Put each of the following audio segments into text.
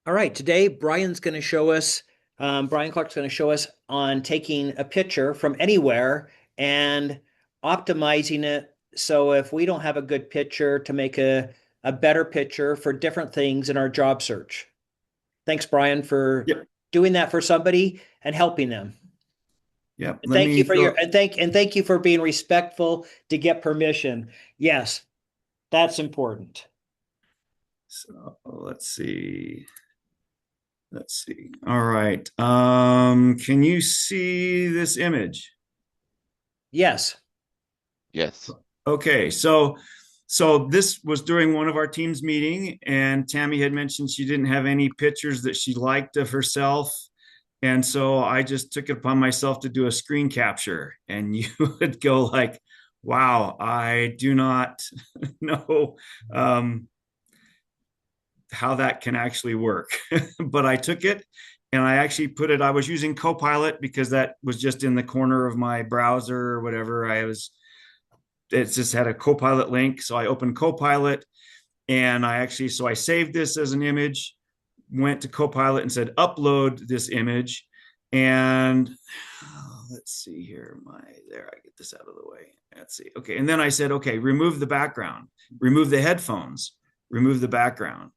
All right, today Brian's going to show us, Brian Clarke's going to show us on taking a picture from anywhere and optimizing it. So if we don't have a good picture, to make a better picture for different things in our job search. Thanks, Brian, for Yep. doing that for somebody and helping them. Yep. And Let thank you me for your go. and thank you for being respectful to get permission. Yes, that's important. So let's see. Let's see. All right. Can you see this image? Yes. Yes. Okay. So this was during one of our team's meeting, and Tammy had mentioned she didn't have any pictures that she liked of herself. And so I just took it upon myself to do a screen capture, and you would go like, wow, I do not know how that can actually work. But I took it and I actually put it, I was using Copilot because that was just in the corner of my browser or whatever. It just had a Copilot link. So I opened Copilot and so I saved this as an image, went to Copilot and said, upload this image. And let's see here. I get this out of the way. Let's see. Okay. And then I said, okay, remove the background, remove the headphones, remove the background.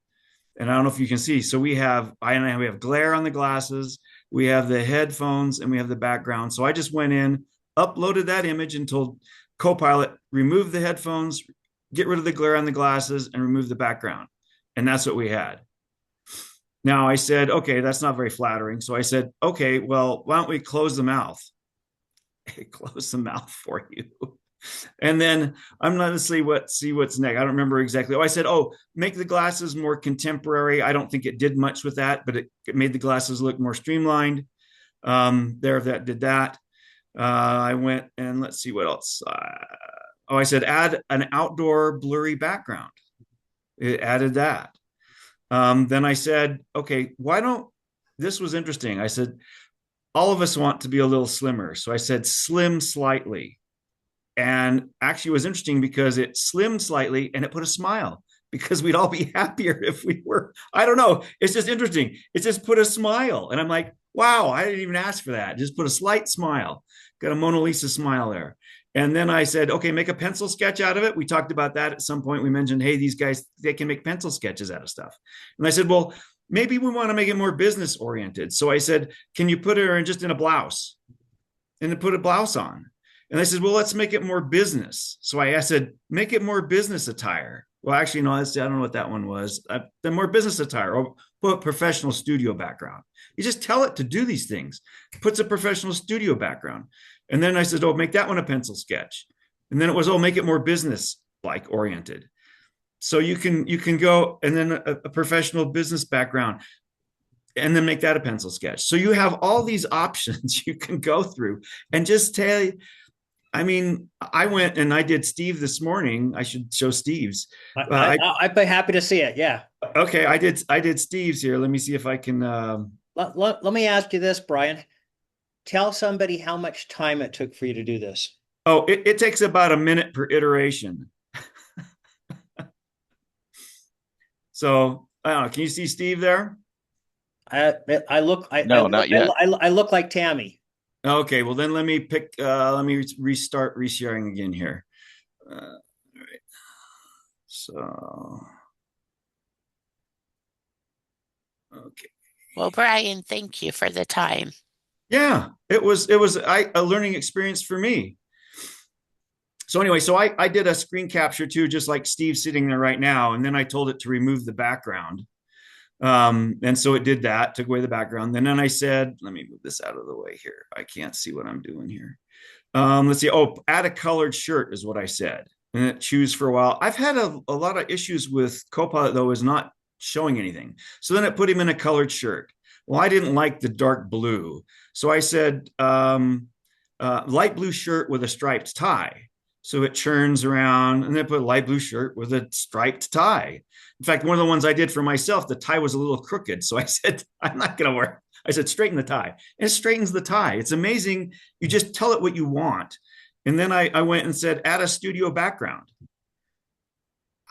And I don't know if you can see. So we have glare on the glasses, we have the headphones, and we have the background. So I just went in, uploaded that image, and told Copilot remove the headphones, get rid of the glare on the glasses, and remove the background. And that's what we had. Now I said, okay, that's not very flattering. So I said, okay, well, why don't we close the mouth? Close the mouth for you. And then I'm not gonna see what's next. I don't remember exactly. Oh, I said, oh, make the glasses more contemporary. I don't think it did much with that, but it made the glasses look more streamlined. That did that. I went and let's see what else. I said add an outdoor blurry background. It added that. Then I said, okay, why don't this was interesting. I said, all of us want to be a little slimmer. So I said slim slightly. And actually, it was interesting because it slimmed slightly and it put a smile because we'd all be happier if we were. I don't know. It's just interesting. It just put a smile. And I'm like, wow, I didn't even ask for that. Just put a slight smile. Got a Mona Lisa smile there. And then I said, okay, make a pencil sketch out of it. We talked about that at some point. We mentioned, hey, these guys, they can make pencil sketches out of stuff. And I said, well, maybe we want to make it more business oriented. So I said, can you put her just in a blouse and then put a blouse on? And they said, well, let's make it more business. So I said, make it more business attire. Well, actually, no, I don't know what that one was. The more business attire or put professional studio background. You just tell it to do these things. It puts a professional studio background. And then I said, oh, make that one a pencil sketch. And then it was, oh, make it more business like oriented. So you can go and then a professional business background and then make that a pencil sketch. So you have all these options you can go through and just tell. I mean, I went and I did Steve this morning. I should show Steve's. I'd be happy to see it. Yeah. Okay, I did Steve's here. Let me see if I can. Let me ask you this, Brian. Tell somebody how much time it took for you to do this. Oh, it takes about a minute per iteration. So I don't know. Can you see Steve there? I look No, not yet. I look like Tammy. Okay, well then let me pick. Let me restart resharing again here. All right. So okay. Well, Brian, thank you for the time. Yeah, a learning experience for me. So anyway, I did a screen capture too, just like Steve's sitting there right now, and then I told it to remove the background. And so it did that, took away the background. And then I said, let me move this out of the way here. I can't see what I'm doing here. Let's see. Oh, add a colored shirt is what I said. And it choose for a while. I've had a lot of issues with Copilot though, is not showing anything. So then it put him in a colored shirt. Well, I didn't like the dark blue. So I said, light blue shirt with a striped tie. So it churns around and then put a light blue shirt with a striped tie. In fact, one of the ones I did for myself, the tie was a little crooked. So I said, I'm not going to wear. I said, straighten the tie. And it straightens the tie. It's amazing. You just tell it what you want. And then I went and said, add a studio background.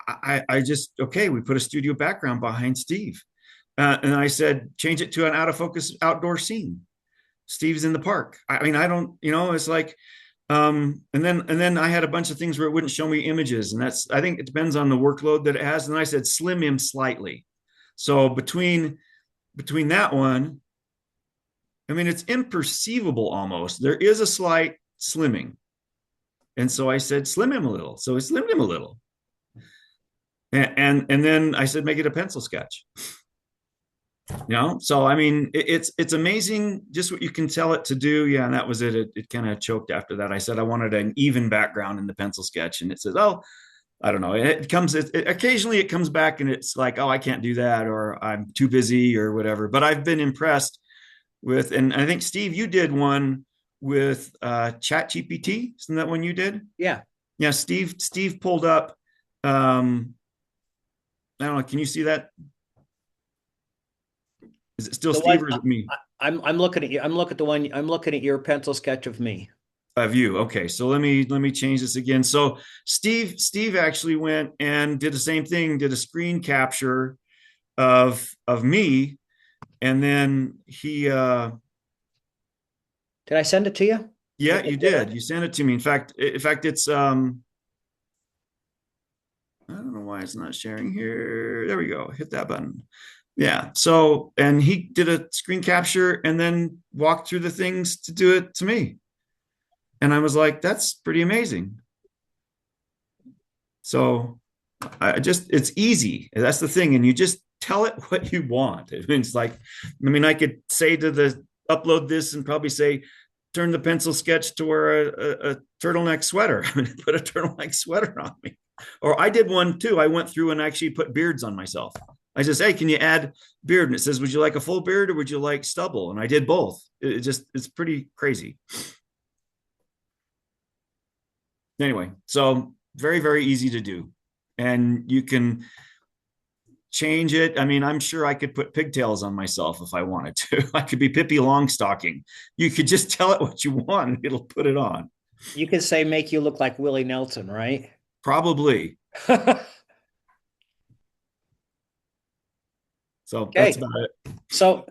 I just, okay, we put a studio background behind Steve. And I said, change it to an out of focus outdoor scene. Steve's in the park. I mean, I don't, it's like, and then I had a bunch of things where it wouldn't show me images. And I think it depends on the workload that it has. And I said, slim him slightly. So between that one, I mean, it's imperceivable almost. There is a slight slimming. And so I said, slim him a little. So I slimmed him a little. And then I said, make it a pencil sketch. So I mean, it's amazing just what you can tell it to do. Yeah, and that was it. It kind of choked after that. I said I wanted an even background in the pencil sketch, and it says, oh, I don't know. Occasionally it comes back and it's like, oh, I can't do that, or I'm too busy, or whatever. But I've been impressed with, and I think Steve, you did one with Chat GPT. Isn't that one you did? Yeah. Yeah, Steve pulled up. I don't know. Can you see that? Is it still The Steve one or is it me? I'm looking at you. I'm looking at your pencil sketch of me. Of you. Okay. So let me change this again. So Steve actually went and did the same thing, did a screen capture of me, and then he Did I send it to you? yeah, you did. You sent it to me. In fact, it's I don't know why it's not sharing here. There we go. Hit that button. Yeah. So, and he did a screen capture and then walked through the things to do it to me. And I was like, that's pretty amazing. So it's easy. That's the thing. And you just tell it what you want. It's like, I mean, I could say upload this and probably say, turn the pencil sketch to wear a turtleneck sweater. Put a turtleneck sweater on me. Or I did one too. I went through and actually put beards on myself. I just, hey, can you add beard? And it says, would you like a full beard or would you like stubble? And I did both. It's pretty crazy. Anyway, so very, very easy to do. And you can change it. I mean, I'm sure I could put pigtails on myself if I wanted to. I could be Pippi Longstocking. You could just tell it what you want and it'll put it on. You could say make you look like Willie Nelson, right? Probably. So that's about it. So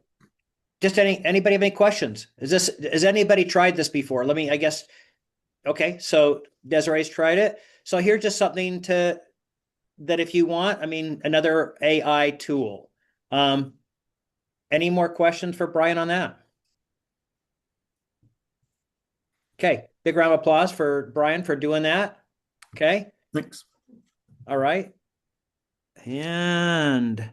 just anybody have any questions? Has anybody tried this before? I guess. Okay. So Desiree's tried it. So here's just something that if you want, I mean, another AI tool. Any more questions for Brian on that? Okay. Big round of applause for Brian for doing that. Okay. Thanks. All right. And